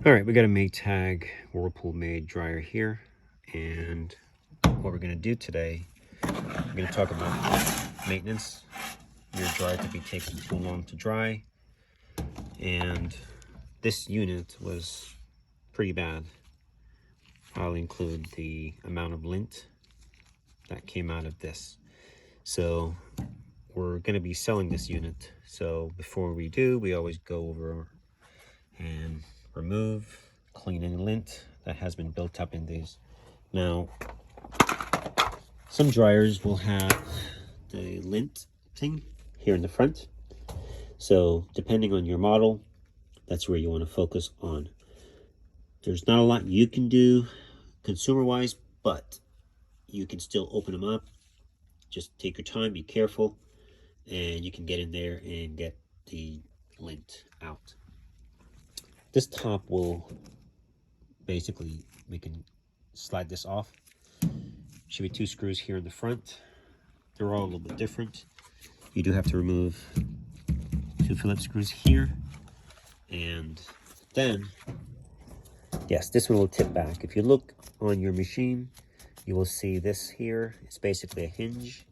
All right, we got a Maytag Whirlpool made dryer here, and what we're going to do today, we're going to talk about maintenance. Your dryer could be taking too long to dry, and this unit was pretty bad. I'll include the amount of lint that came out of this. So we're going to be selling this unit. So before we do, we always go over and remove, clean any lint that has been built up in these. Now, some dryers will have the lint thing here in the front. So depending on your model, that's where you want to focus on. There's not a lot you can do consumer-wise, but you can still open them up. Just take your time, be careful, and you can get in there and get the lint out. This top will basically, we can slide this off. Should be 2 screws here in the front. They're all a little bit different. You do have to remove 2 Phillips screws here, and then yes, this one will tip back. If you look on your machine, you will see this here. It's basically a hinge,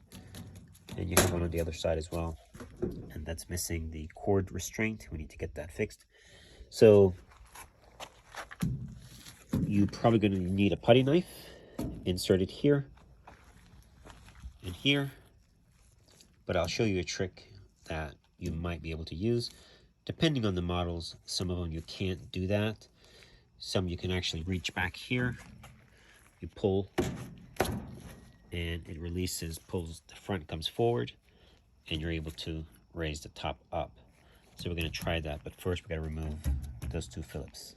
and you have one on the other side as well, and that's missing the cord restraint. We need to get that fixed. So you're probably going to need a putty knife. Insert it here and here, but I'll show you a trick that you might be able to use. Depending on the models, some of them you can't do that. Some you can actually reach back here, you pull, and it releases, pulls, the front comes forward, and you're able to raise the top up. So we're going to try that, but first we got to remove those 2 Phillips.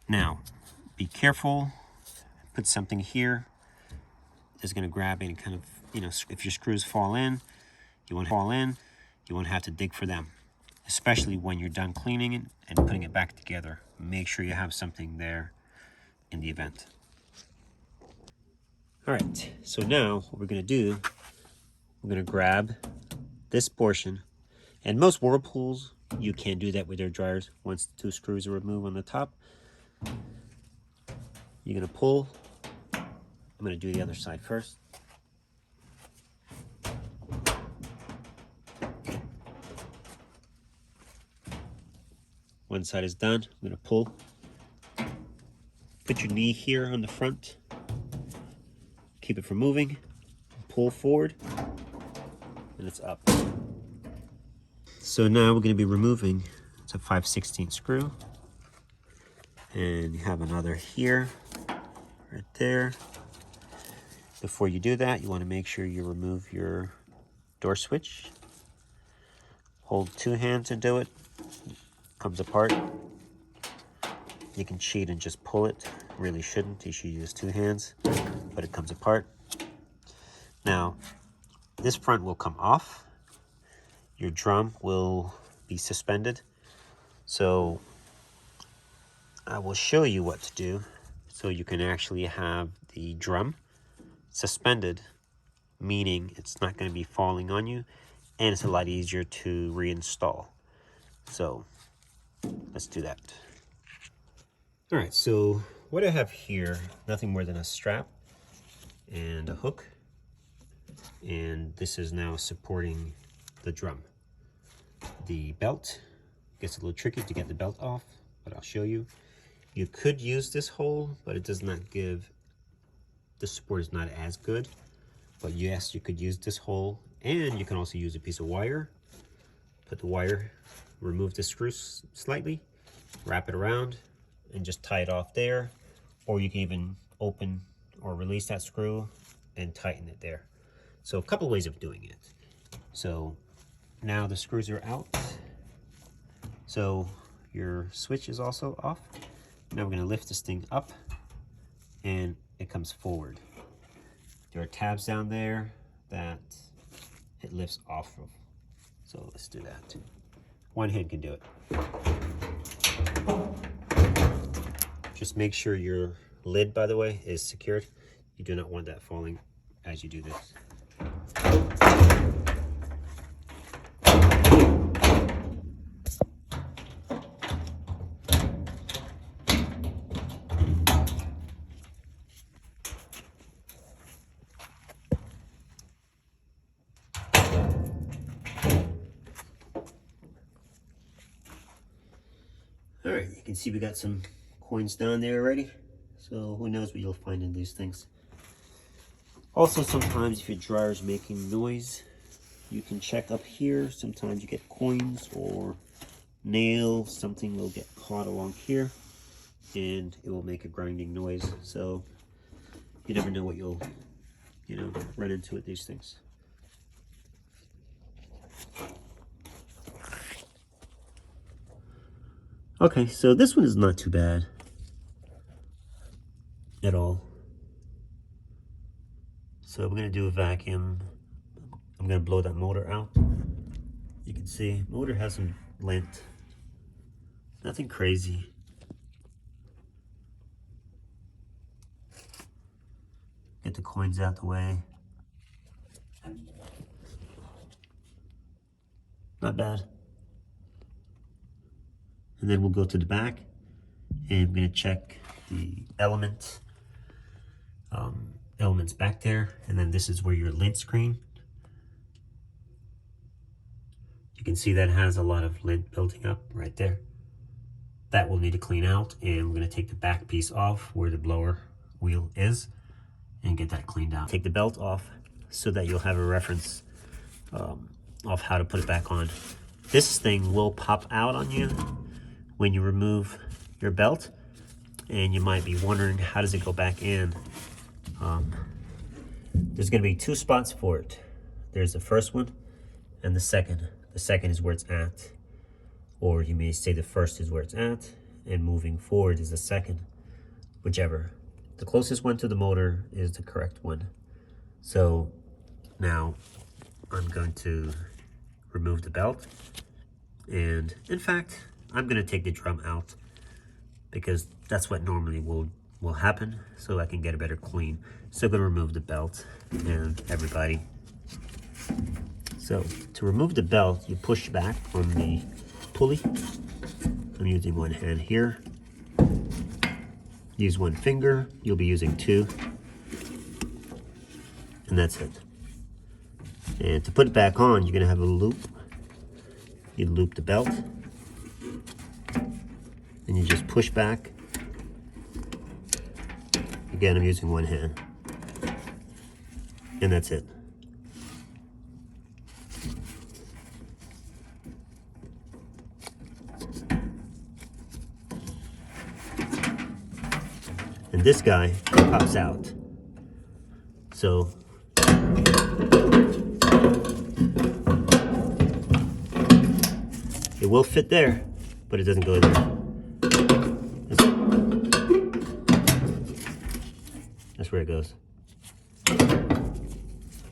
Now, be careful, put something here. Is going to grab any kind of, if your screws fall in, you won't have to dig for them, especially when you're done cleaning it and putting it back together. Make sure you have something there in the event. All right, so now what we're going to do, we're going to grab this portion, and most Whirlpools, you can do that with their dryers. Once the 2 screws are removed on the top, you're going to pull. I'm going to do the other side first. One side is done. I'm going to pull. Put your knee here on the front. Keep it from moving. Pull forward, and it's up. So now we're going to be removing, it's a 5/16 screw. And you have another here, right there. Before you do that, you want to make sure you remove your door switch. Hold 2 hands and do it. Comes apart. You can cheat and just pull it. Really shouldn't. You should use 2 hands, but it comes apart. Now, this front will come off. Your drum will be suspended. So I will show you what to do so you can actually have the drum suspended, meaning it's not going to be falling on you, and it's a lot easier to reinstall. So let's do that. All right, so what I have here, nothing more than a strap and a hook, and this is now supporting the drum. The belt gets a little tricky to get the belt off, but I'll show you. You could use this hole, but it does not give, the support is not as good. But yes, you could use this hole, and you can also use a piece of wire. Put the wire, remove the screw slightly, wrap it around, and just tie it off there. Or you can even open or release that screw and tighten it there. So a couple ways of doing it. So now the screws are out. So your switch is also off. Now we're going to lift this thing up and it comes forward. There are tabs down there that it lifts off of. So let's do that. One hand can do it. Just make sure your lid, by the way, is secured. You do not want that falling as you do this. All right, you can see we got some coins down there already. So who knows what you'll find in these things. Also, sometimes if your dryer is making noise, you can check up here. Sometimes you get coins or nails, something will get caught along here and it will make a grinding noise. So you never know what you'll, run into with these things. Okay, so this one is not too bad at all. So we're gonna do a vacuum. I'm gonna blow that motor out. You can see, motor has some lint. Nothing crazy. Get the coins out the way. Not bad. And then we'll go to the back and I'm gonna check the elements back there. And then this is where your lint screen. You can see that has a lot of lint building up right there. That will need to clean out, and we're gonna take the back piece off where the blower wheel is and get that cleaned out. Take the belt off so that you'll have a reference of how to put it back on. This thing will pop out on you when you remove your belt, and you might be wondering, how does it go back in? There's going to be two spots for it. There's the first one and the second. The second is where it's at, or you may say the first is where it's at and moving forward is the second, whichever. The closest one to the motor is the correct one. So now I'm going to remove the belt, and in fact I'm going to take the drum out because that's what normally will happen, so I can get a better clean. So I'm going to remove the belt and everybody. So to remove the belt, you push back on the pulley. I'm using one hand here. Use one finger. You'll be using two. And that's it. And to put it back on, you're going to have a loop. You loop the belt. And you just push back. Again, I'm using one hand. And that's it. And this guy pops out. So it will fit there, but it doesn't go there. That's where it goes.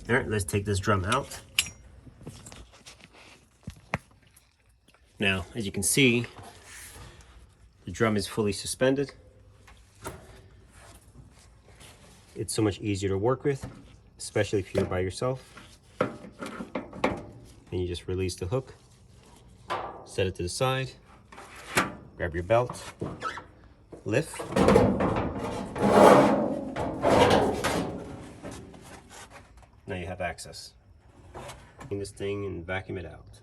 All right, let's take this drum out. Now, as you can see, the drum is fully suspended. It's so much easier to work with, especially if you're by yourself. And you just release the hook, set it to the side, grab your belt, lift. Now you have access. Clean this thing and vacuum it out.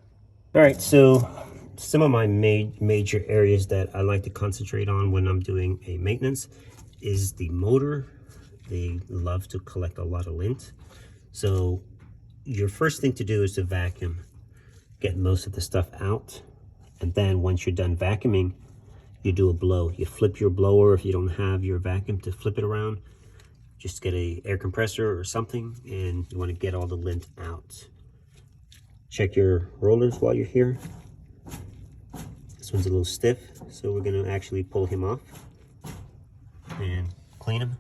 All right, so some of my major areas that I like to concentrate on when I'm doing a maintenance is the motor. They love to collect a lot of lint. So your first thing to do is to vacuum, get most of the stuff out. And then once you're done vacuuming, you do a blow. You flip your blower if you don't have your vacuum to flip it around. just get a air compressor or something, and you want to get all the lint out. Check your rollers while you're here. This one's a little stiff, so we're going to actually pull him off and clean him.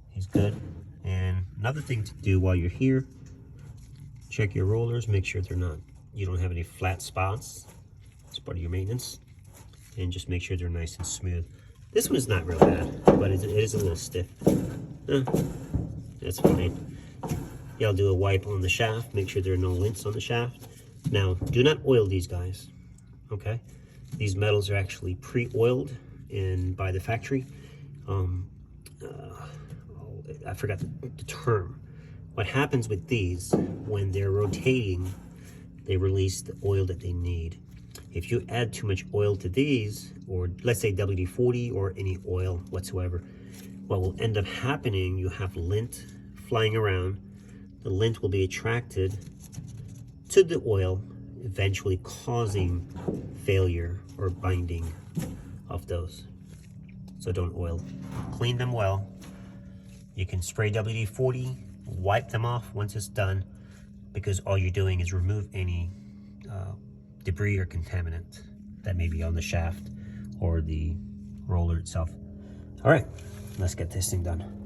He's good. And another thing to do while you're here, check your rollers, make sure you don't have any flat spots. It's part of your maintenance. And just make sure they're nice and smooth. This one's not real bad, but it is a little stiff. That's fine. Yeah, I'll do a wipe on the shaft, make sure there are no lints on the shaft. Now, do not oil these guys, okay? These metals are actually pre-oiled by the factory. I forgot the term. What happens with these, when they're rotating, they release the oil that they need. If you add too much oil to these, or let's say WD-40 or any oil whatsoever, what will end up happening, you have lint flying around. The lint will be attracted to the oil, eventually causing failure or binding of those. So don't oil. Clean them well. You can spray WD-40, wipe them off once it's done, because all you're doing is remove any debris or contaminant that may be on the shaft or the roller itself. All right, let's get this thing done.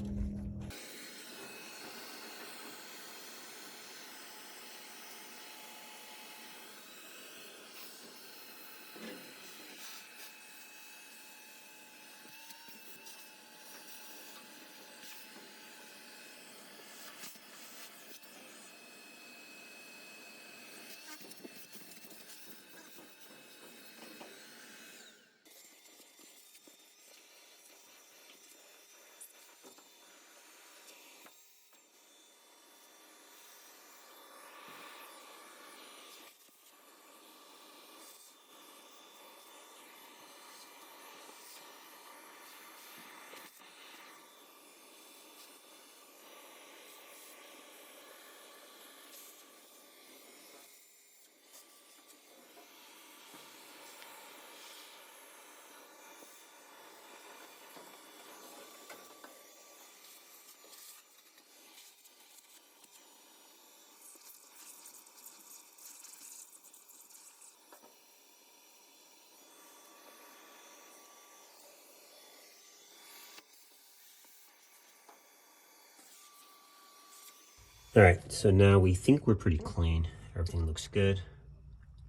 All right, so now we think we're pretty clean. Everything looks good,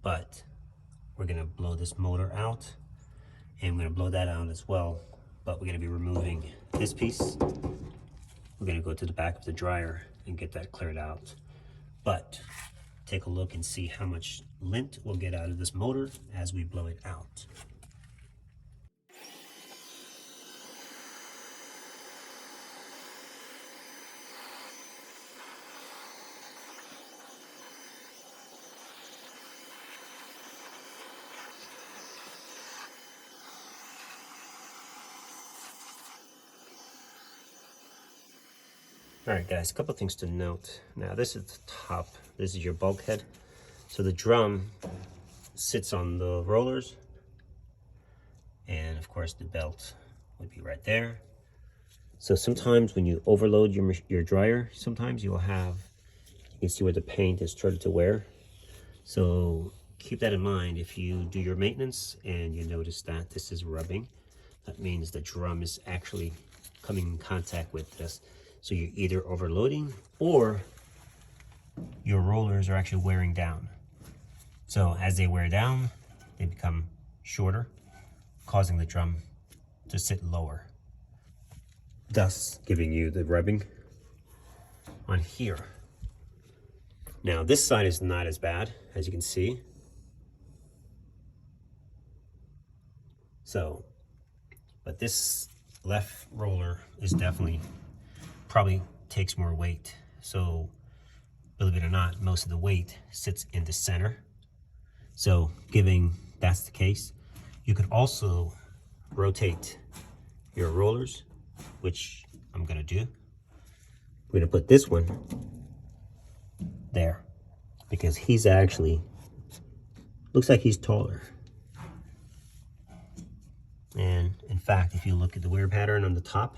but we're gonna blow this motor out, and we're gonna blow that out as well, but we're gonna be removing this piece. We're gonna go to the back of the dryer and get that cleared out. But take a look and see how much lint we'll get out of this motor as we blow it out. All right, guys, a couple things to note. Now, this is the top. This is your bulkhead. So the drum sits on the rollers, and of course the belt would be right there. So sometimes when you overload your dryer, sometimes you can see where the paint has started to wear. So keep that in mind. If you do your maintenance and you notice that this is rubbing, that means the drum is actually coming in contact with this. So you're either overloading or your rollers are actually wearing down. So as they wear down, they become shorter, causing the drum to sit lower, thus giving you the rubbing on here. Now this side is not as bad, as you can see. So, but this left roller is definitely probably takes more weight. So believe it or not, most of the weight sits in the center. So given that's the case, you could also rotate your rollers, which I'm gonna do. We're gonna put this one there because he's actually, looks like he's taller. And in fact, if you look at the wear pattern on the top,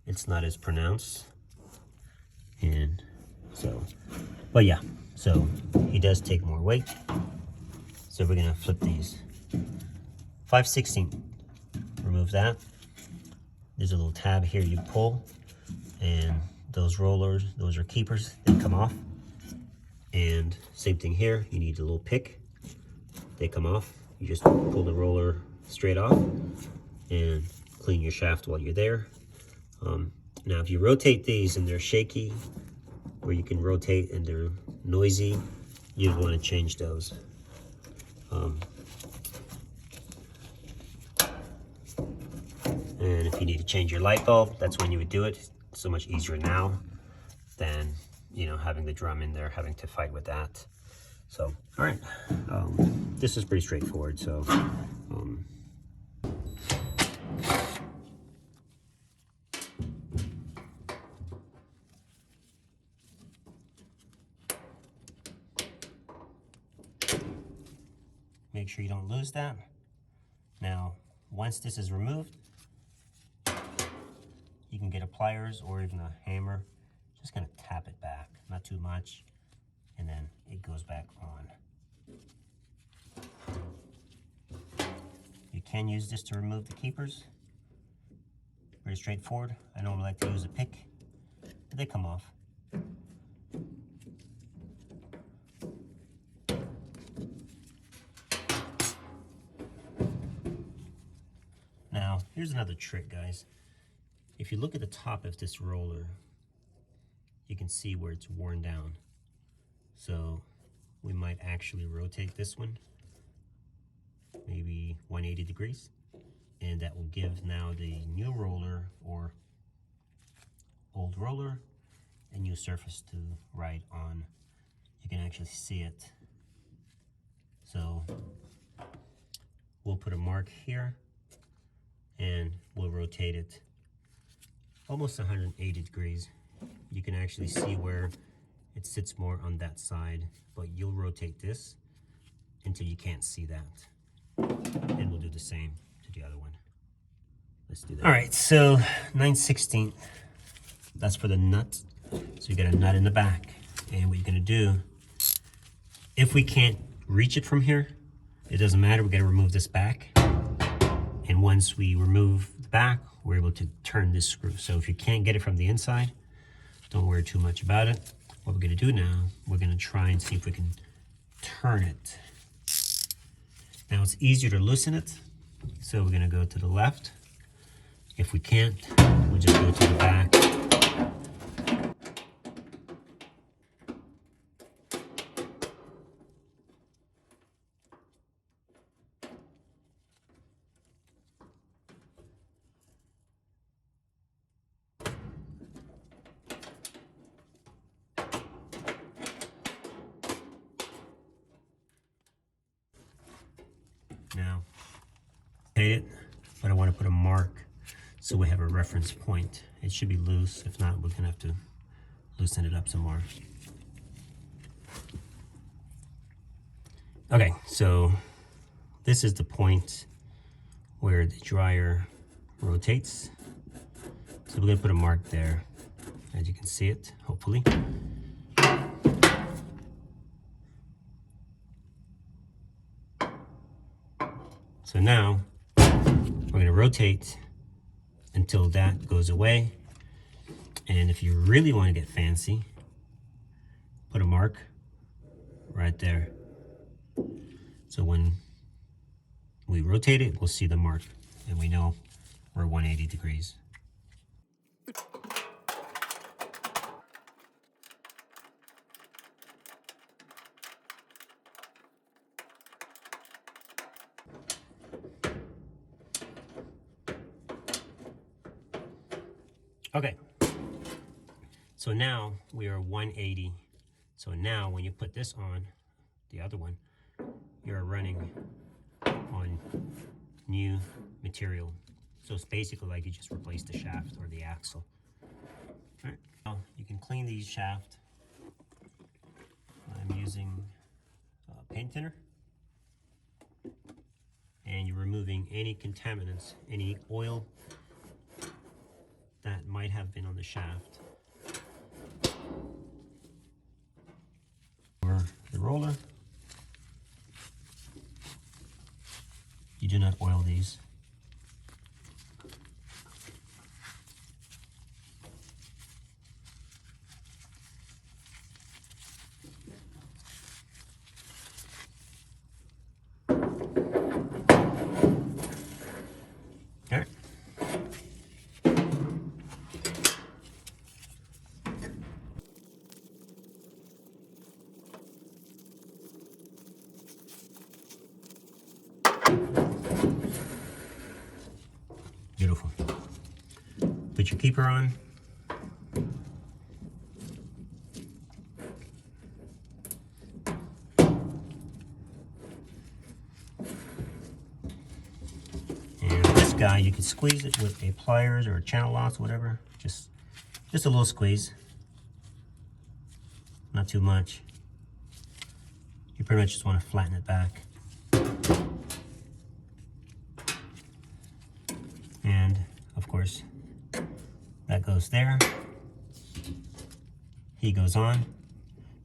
it's not as pronounced. And so, but yeah, so he does take more weight. So we're gonna flip these. 5/16, remove that. There's a little tab here you pull, and those rollers, those are keepers, they come off. And same thing here, you need a little pick, they come off. You just pull the roller straight off and clean your shaft while you're there. Now if you rotate these and they're shaky, or you can rotate and they're noisy, you'd want to change those. And if you need to change your light bulb, that's when you would do it. It's so much easier now than, you know, having the drum in there, having to fight with that. So, all right, this is pretty straightforward. So, make sure you don't lose that. Now, once this is removed, you can get a pliers or even a hammer. Just gonna tap it back, not too much, and then it goes back on. You can use this to remove the keepers. Very straightforward. I normally like to use a pick, but they come off. Now, here's another trick, guys. If you look at the top of this roller, you can see where it's worn down. So we might actually rotate this one, maybe 180 degrees, and that will give now the new roller or old roller a new surface to ride on. You can actually see it. So we'll put a mark here and we'll rotate it almost 180 degrees. You can actually see where it sits more on that side, but you'll rotate this until you can't see that. And we'll do the same to the other one. Let's do that. All right, so 9/16, that's for the nut. So you got a nut in the back. And what you're gonna do, if we can't reach it from here, it doesn't matter, we gotta remove this back. And once we remove the back, we're able to turn this screw. So if you can't get it from the inside, don't worry too much about it. What we're gonna do now, we're gonna try and see if we can turn it. Now it's easier to loosen it. So we're gonna go to the left. If we can't, we'll just go to the back. Now, hate it, but I want to put a mark so we have a reference point. It should be loose. If not, we're gonna have to loosen it up some more. Okay, so this is the point where the dryer rotates. So we're gonna put a mark there, as you can see it, hopefully. So now we're gonna rotate until that goes away. And if you really want to get fancy, put a mark right there. So when we rotate it, we'll see the mark and we know we're 180 degrees. Okay, so now we are 180. So now when you put this on, the other one, you're running on new material. So it's basically like you just replaced the shaft or the axle. All right, now you can clean these shaft. I'm using paint thinner. And you're removing any contaminants, any oil, that might have been on the shaft. For the roller, you do not oil these. Okay. Beautiful. Put your keeper on. And this guy, you can squeeze it with a pliers or a channel locks, whatever. Just a little squeeze. Not too much. You pretty much just want to flatten it back. And of course, that goes there. He goes on.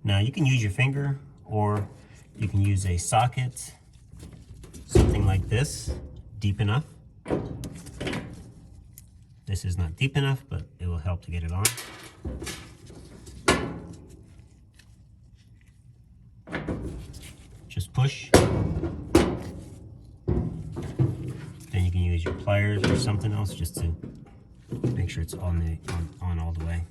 Now you can use your finger, or you can use a socket, something like this, deep enough. This is not deep enough, but it will help to get it on. Just push. Then you can use your pliers or something else just to make sure it's on all the way.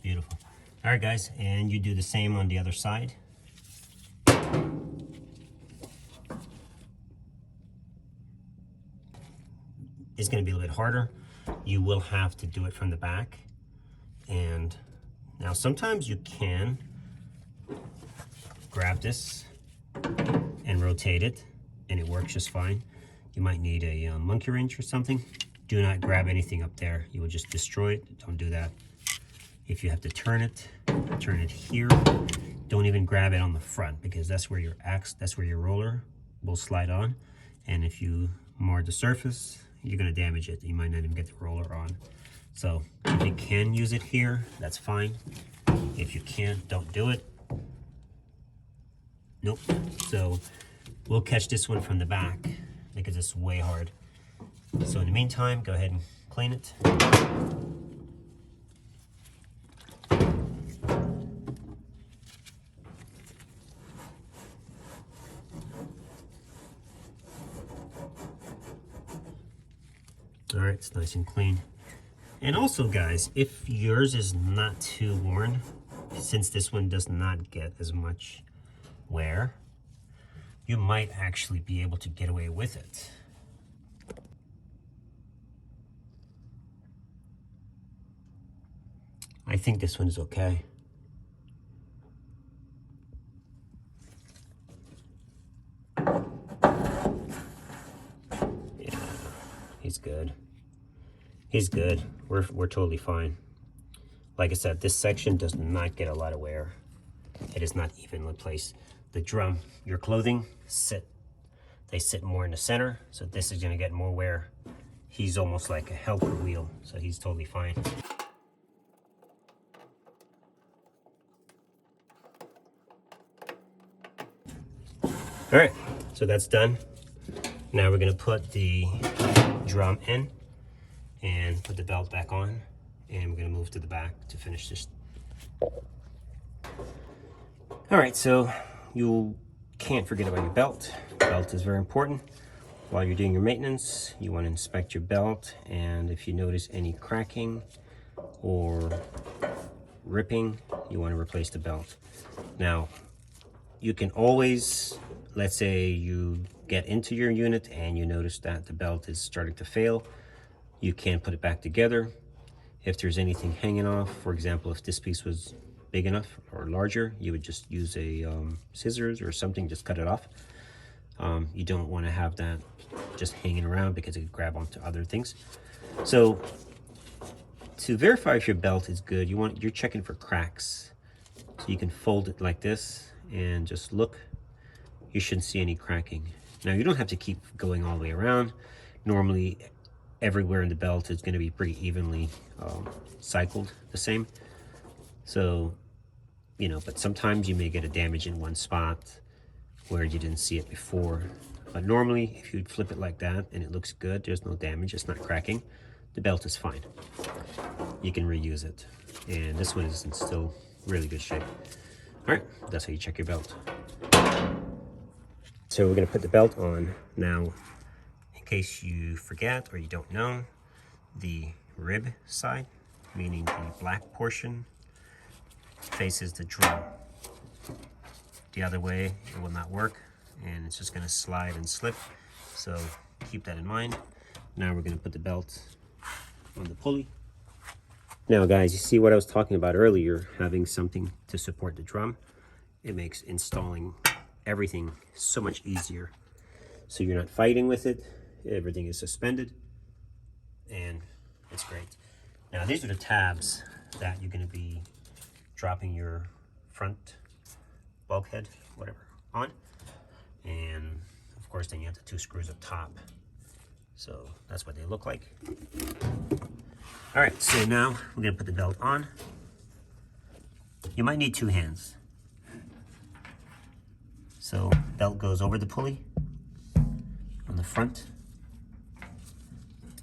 Beautiful. All right, guys, and you do the same on the other side. It's going to be a little bit harder. You will have to do it from the back. And now sometimes you can grab this and rotate it, and it works just fine. You might need a monkey wrench or something. Do not grab anything up there. You will just destroy it. Don't do that. If you have to turn it here. Don't even grab it on the front, because that's where your roller will slide on. And if you mar the surface, you're going to damage it. You might not even get the roller on. So if you can use it here, that's fine. If you can't, don't do it. Nope. So we'll catch this one from the back because it's way hard. So in the meantime, go ahead and clean it. All right, it's nice and clean. And also, guys, if yours is not too worn, since this one does not get as much wear, you might actually be able to get away with it. I think this one is okay. Yeah, he's good. He's good. We're totally fine. Like I said, this section does not get a lot of wear. It is not evenly placed. The drum, your clothing they sit more in the center, so this is gonna get more wear. He's almost like a helper wheel, so he's totally fine. All right, so that's done. Now we're gonna put the drum in and put the belt back on, and we're gonna move to the back to finish this. All right, so you can't forget about your belt. Belt is very important. While you're doing your maintenance, you want to inspect your belt, and if you notice any cracking or ripping, you want to replace the belt. Now, you can always, let's say you get into your unit and you notice that the belt is starting to fail, you can put it back together. If there's anything hanging off, for example, if this piece was big enough or larger, you would just use a scissors or something, just cut it off. You don't want to have that just hanging around because it could grab onto other things. So to verify if your belt is good, you're checking for cracks. So you can fold it like this and just look. You shouldn't see any cracking. Now you don't have to keep going all the way around. Normally everywhere in the belt is going to be pretty evenly cycled the same. So, you know, but sometimes you may get a damage in one spot where you didn't see it before. But normally, if you flip it like that and it looks good, there's no damage, it's not cracking, the belt is fine. You can reuse it. And this one is in still really good shape. All right, that's how you check your belt. So we're gonna put the belt on now. In case you forget or you don't know, the rib side, meaning the black portion, faces the drum. The other way, it will not work, and it's just gonna slide and slip. So keep that in mind. Now we're gonna put the belt on the pulley. Now guys, you see what I was talking about earlier, having something to support the drum. It makes installing everything so much easier. So you're not fighting with it, everything is suspended, and it's great. Now these are the tabs that you're gonna be dropping your front bulkhead, whatever, on. And of course then you have the 2 screws up top. So that's what they look like. All right, so now we're gonna put the belt on. You might need 2 hands. So belt goes over the pulley on the front.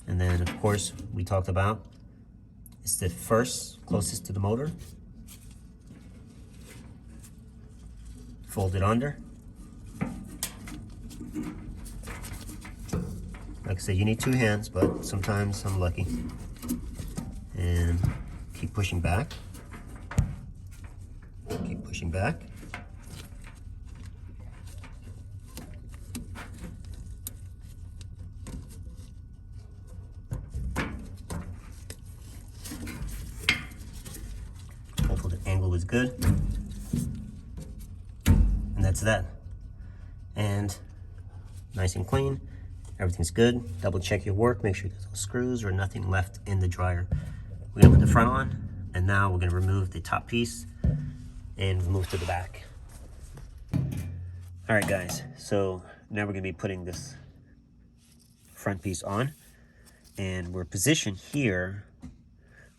And then of course we talked about, it's the first closest to the motor. Fold it under. Like I said, you need 2 hands, but sometimes I'm lucky. And keep pushing back. Keep pushing back. Hopefully the angle is good. And that's that. And nice and clean. Everything's good. Double check your work. Make sure there's no screws or nothing left in the dryer. We're gonna put the front on, and now we're gonna remove the top piece and move to the back. All right, guys. So now we're gonna be putting this front piece on, and we're positioned here,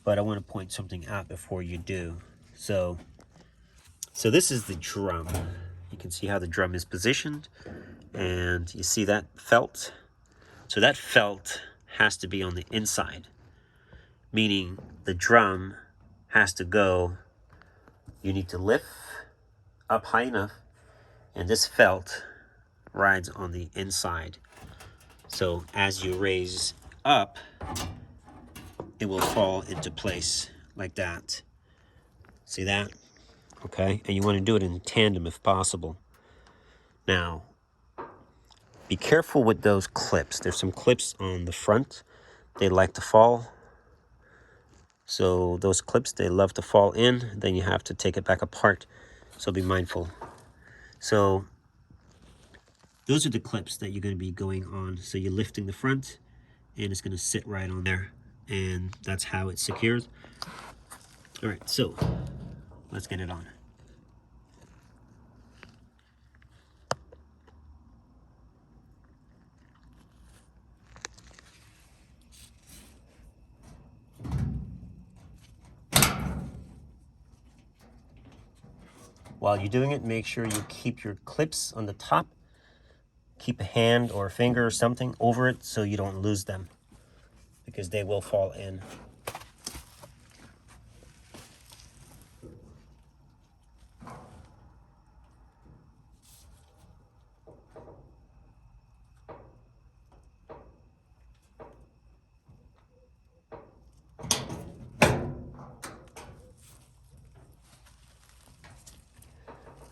but I want to point something out before you do. So this is the drum. You can see how the drum is positioned, and you see that felt. So that felt has to be on the inside, meaning the drum has to go, you need to lift up high enough, and this felt rides on the inside. So as you raise up, it will fall into place like that. See that? Okay, and you want to do it in tandem if possible. Now, be careful with those clips. There's some clips on the front. They like to fall. So those clips, they love to fall in. Then you have to take it back apart. So be mindful. So those are the clips that you're going to be going on. So you're lifting the front, and it's going to sit right on there. And that's how it's secured. All right, so let's get it on. While you're doing it, make sure you keep your clips on the top. Keep a hand or a finger or something over it so you don't lose them, because they will fall in.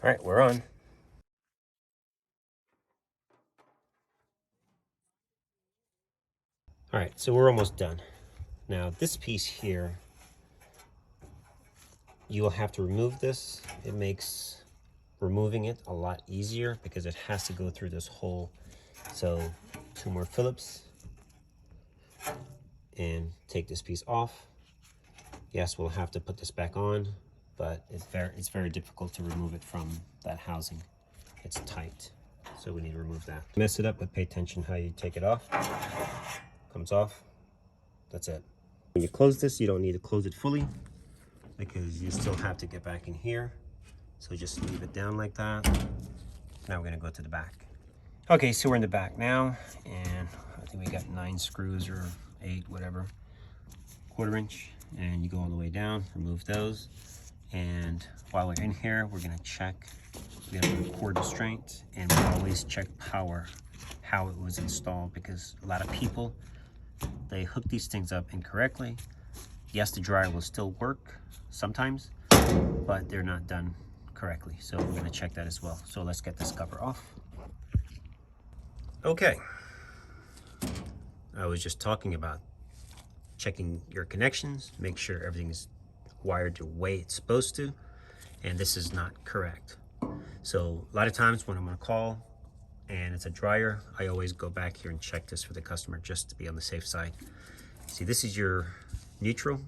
All right, we're on. All right, so we're almost done. Now this piece here, you will have to remove this. It makes removing it a lot easier because it has to go through this hole. So 2 more Phillips and take this piece off. Yes, we'll have to put this back on, but it's very difficult to remove it from that housing. It's tight, so we need to remove that. Mess it up, but pay attention how you take it off. Comes off. That's it. When you close this, you don't need to close it fully because you still have to get back in here. So just leave it down like that. Now we're gonna go to the back. Okay, so we're in the back now, and I think we got 9 screws or 8, whatever, 1/4 inch, and you go all the way down, remove those. And while we're in here, we're gonna check, we're gonna do cord restraint, and we always check power, how it was installed, because a lot of people, they hook these things up incorrectly. Yes, the dryer will still work sometimes, but they're not done correctly. So we're gonna check that as well. So let's get this cover off. Okay, I was just talking about checking your connections, make sure everything is wired the way it's supposed to, and this is not correct. So a lot of times when I'm on a call and it's a dryer, I always go back here and check this for the customer just to be on the safe side. See, this is your neutral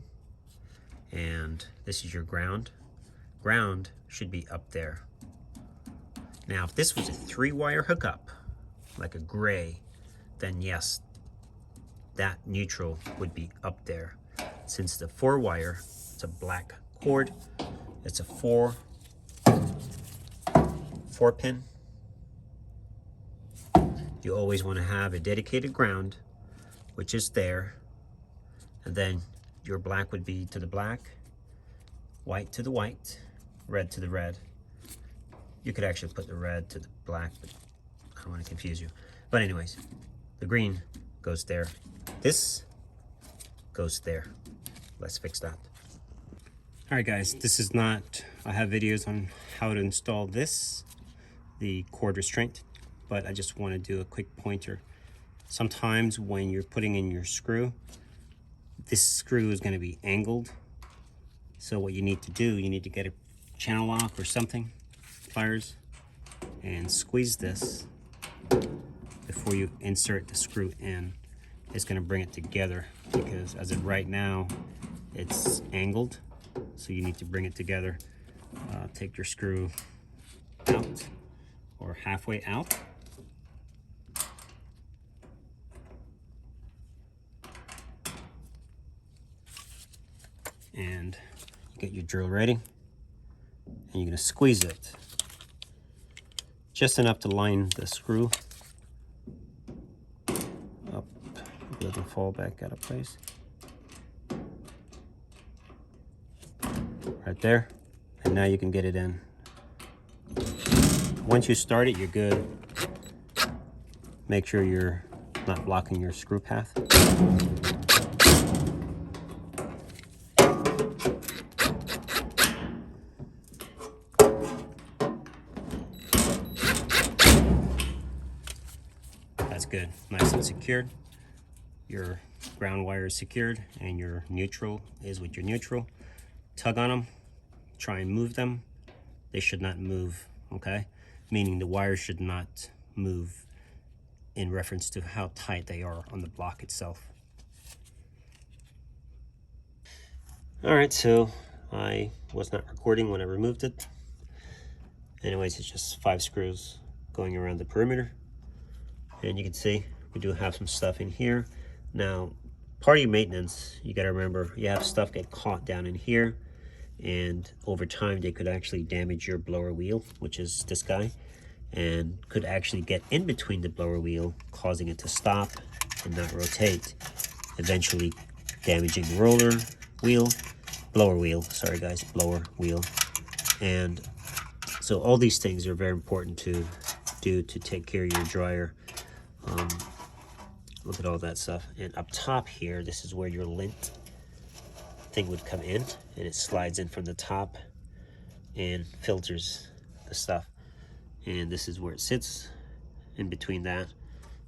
and this is your ground. Ground should be up there. Now, if this was a 3-wire hookup, like a gray, then yes, that neutral would be up there. Since the 4-wire, it's a black cord, it's a 4-pin. You always want to have a dedicated ground, which is there, and then your black would be to the black, white to the white, red to the red. You could actually put the red to the black, but I don't want to confuse you. But anyways, the green goes there. This goes there. Let's fix that. All right, guys, this is not, I have videos on how to install this, the cord restraint, but I just want to do a quick pointer. Sometimes when you're putting in your screw, this screw is going to be angled. So what you need to do, you need to get a channel lock or something, pliers, and squeeze this before you insert the screw in. It's going to bring it together because as of right now, it's angled. So you need to bring it together. Take your screw out or halfway out. And get your drill ready. And you're going to squeeze it just enough to line the screw up. It doesn't fall back out of place. Right there. And now you can get it in. Once you start it, you're good. Make sure you're not blocking your screw path. That's good. Nice and secured. Your ground wire is secured and your neutral is with your neutral. Tug on them. Try and move them. They should not move, okay? Meaning the wires should not move in reference to how tight they are on the block itself. All right, so I was not recording when I removed it. Anyways, it's just 5 screws going around the perimeter. And you can see we do have some stuff in here. Now, part of your maintenance, you gotta remember, you have stuff get caught down in here, and over time they could actually damage your blower wheel, which is this guy, and could actually get in between the blower wheel, causing it to stop and not rotate, eventually damaging the roller wheel, blower wheel, sorry guys, blower wheel. And so all these things are very important to do to take care of your dryer. Look at all that stuff. And up top here, this is where your lint thing would come in, and it slides in from the top and filters the stuff. And this is where it sits in between that.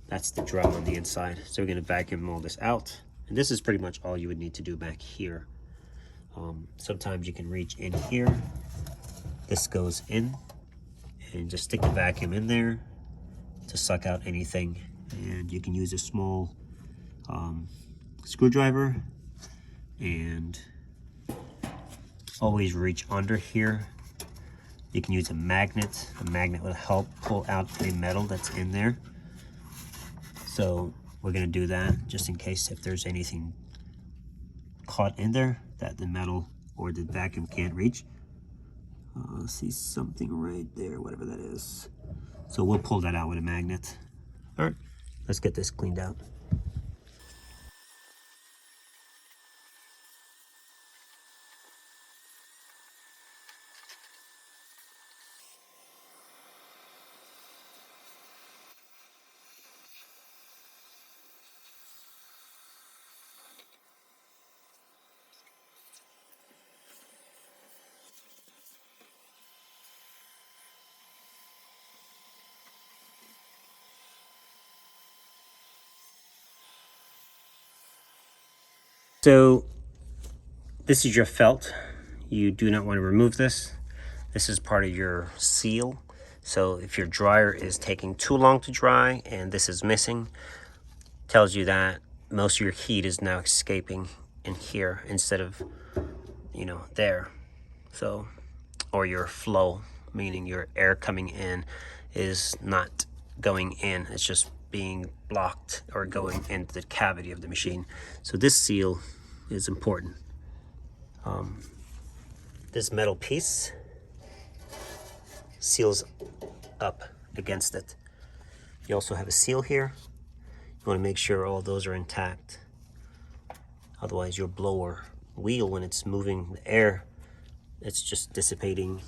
That's the drum on the inside. So we're going to vacuum all this out. And this is pretty much all you would need to do back here. Sometimes you can reach in here. This goes in, and just stick the vacuum in there to suck out anything. And you can use a small screwdriver, and always reach under here. You can use a magnet. A magnet will help pull out the metal that's in there. So we're going to do that just in case if there's anything caught in there that the metal or the vacuum can't reach. See something right there, whatever that is. So we'll pull that out with a magnet. All right, let's get this cleaned out. So this is your felt. You do not want to remove this. This is part of your seal. So if your dryer is taking too long to dry and this is missing, tells you that most of your heat is now escaping in here instead of, there. So, or your flow, meaning your air coming in is not going in. It's just being blocked or going into the cavity of the machine. So this seal is important. This metal piece seals up against it. You also have a seal here. You want to make sure all those are intact. Otherwise your blower wheel, when it's moving the air, it's just dissipating.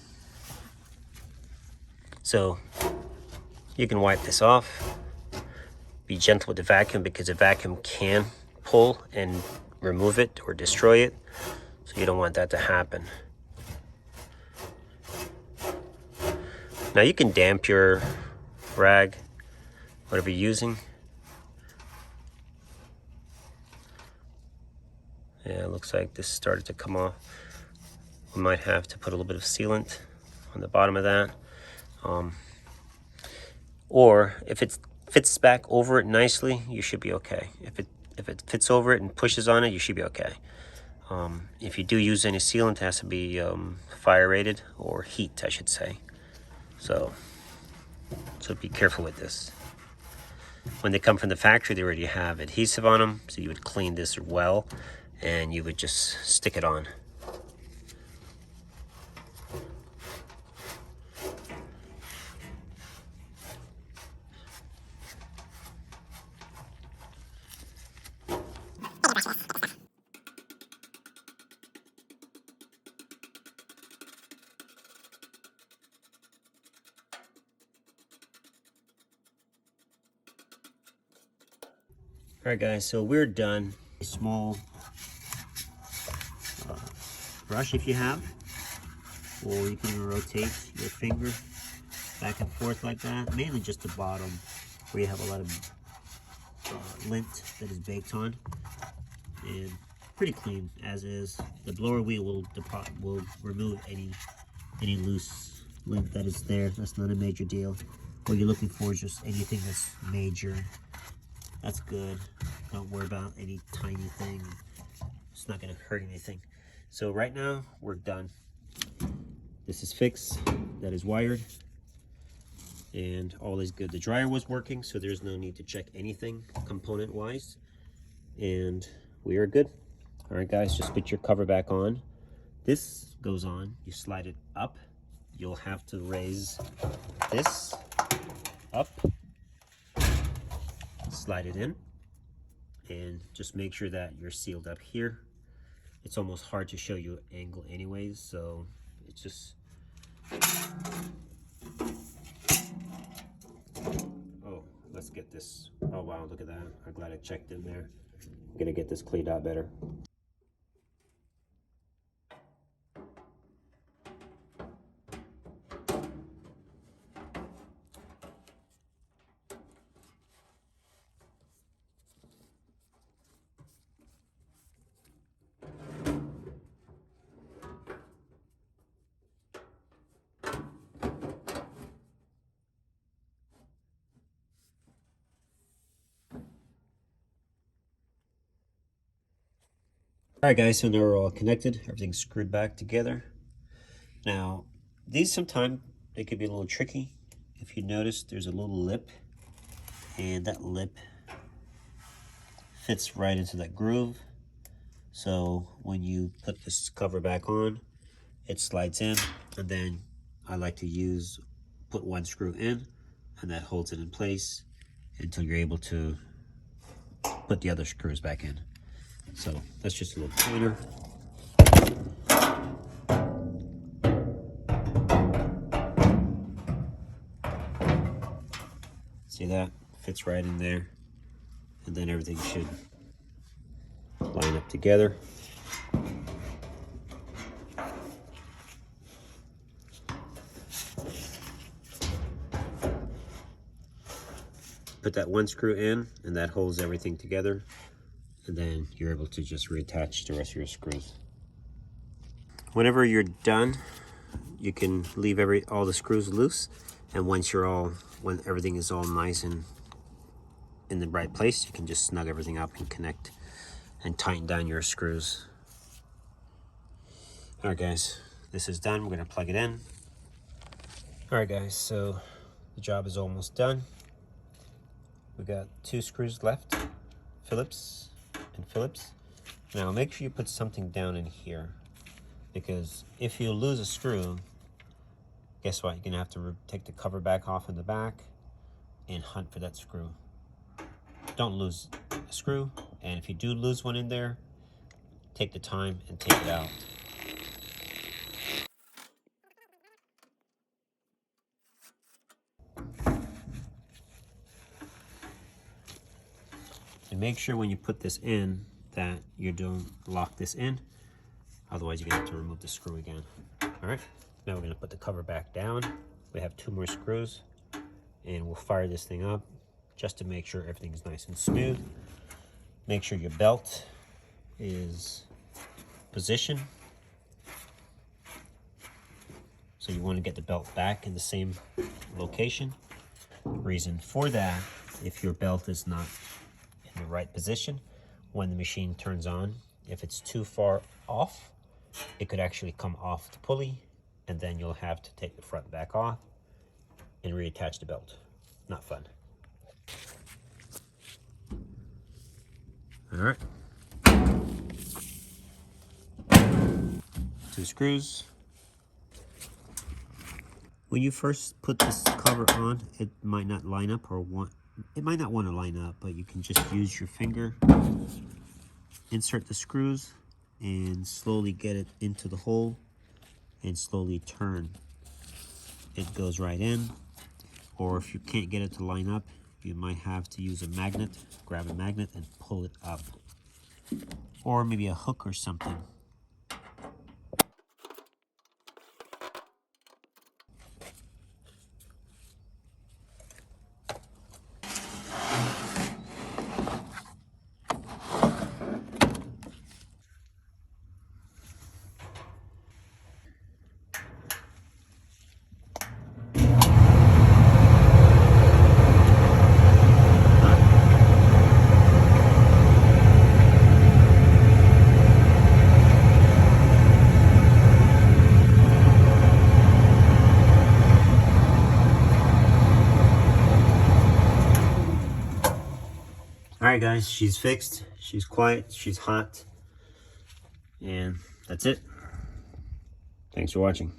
So you can wipe this off. Be gentle with the vacuum because the vacuum can pull and remove it or destroy it. So you don't want that to happen. Now you can damp your rag, whatever you're using. Yeah, it looks like this started to come off. We might have to put a little bit of sealant on the bottom of that. Or if it fits back over it nicely, you should be okay. If it fits over it and pushes on it, you should be okay. If you do use any sealant, it has to be fire rated, or heat, I should say. So be careful with this. When they come from the factory, they already have adhesive on them, so you would clean this well, and you would just stick it on. All right, guys, so we're done. A small brush if you have, or you can rotate your finger back and forth like that, mainly just the bottom where you have a lot of lint that is baked on, and pretty clean as is. The blower wheel will remove any loose lint that is there. That's not a major deal. What you're looking for is just anything that's major. That's good. Don't worry about any tiny thing. It's not going to hurt anything. So right now we're done. This is fixed. That is wired, and all is good. The dryer was working, so there's no need to check anything component wise, and we are good. All right, guys, just put your cover back on. This goes on. You slide it up. You'll have to raise this up, slide it in, and just make sure that you're sealed up here. It's almost hard to show you angle anyways, so it's just, oh, let's get this. Oh wow, look at that. I'm glad I checked in there. I'm gonna get this cleaned out better. Alright guys, so now we're all connected. Everything's screwed back together. Now, these sometimes they could be a little tricky. If you notice, there's a little lip, and that lip fits right into that groove. So when you put this cover back on, it slides in, and then I like to put one screw in, and that holds it in place until you're able to put the other screws back in. So that's just a little pointer. See that? Fits right in there. And then everything should line up together. Put that one screw in, and that holds everything together. And then you're able to just reattach the rest of your screws. Whenever you're done, you can leave all the screws loose, and when everything is all nice and in the right place, you can just snug everything up and connect and tighten down your screws. All right guys, this is done. We're gonna plug it in. All right guys, so the job is almost done. We got 2 screws left, Phillips and Phillips. Now make sure you put something down in here, because if you lose a screw, guess what? You're gonna have to take the cover back off in the back and hunt for that screw. Don't lose a screw, and if you do lose one in there, take the time and take it out. And make sure when you put this in that you don't lock this in, otherwise you're gonna have to remove the screw again. All right, now we're gonna put the cover back down. We have 2 more screws, and we'll fire this thing up just to make sure everything's nice and smooth. Make sure your belt is positioned. So you want to get the belt back in the same location. Reason for that, if your belt is not in the right position, when the machine turns on, if it's too far off, it could actually come off the pulley, and then you'll have to take the front back off and reattach the belt. Not fun. All right. 2 screws. When you first put this cover on, it might not line up, it might not want to line up, but you can just use your finger, insert the screws, and slowly get it into the hole and slowly turn. It goes right in. Or if you can't get it to line up, you might have to use a magnet, grab a magnet and pull it up. Or maybe a hook or something. Alright guys, she's fixed, she's quiet, she's hot, and that's it. Thanks for watching.